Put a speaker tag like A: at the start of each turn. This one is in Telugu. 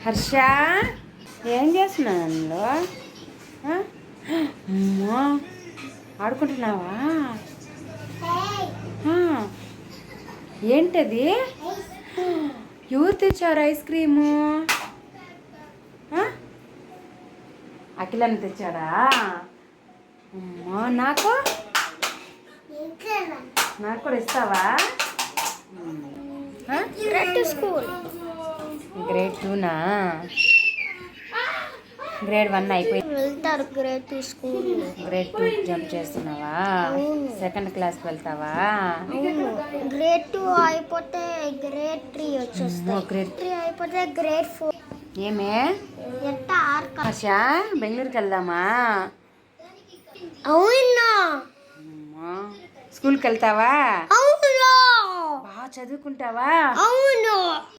A: హర్ష ఏం చేస్తున్నావు అందులో? అమ్మో ఆడుకుంటున్నావా? ఏంటది? ఎవరు తెచ్చారు ఐస్ క్రీము? అఖిలని తెచ్చాడా? అమ్మో నాకు కూడా ఇస్తావా? గ్రేడ్ 2నా? గ్రేడ్ 1 అయిపోయింది.
B: వెళ్తారు గ్రేడ్ 2 స్కూల్.
A: గ్రేడ్ 2 జంప్ చేస్తున్నావా? సెకండ్ క్లాస్కి వెళ్తావా?
B: గ్రేడ్ 2 అయిపోతే గ్రేడ్ 3 వచ్చేస్తాయి.
A: గ్రేడ్
B: 3 అయిపోతే గ్రేడ్ 4.
A: ఏమే హర్ష, బెంగళూరుకి వెళ్దామా?
B: అవునా?
A: స్కూల్కి వెళ్తావా?
B: అవును.
A: బాగా చదువుకుంటావా?
B: అవును.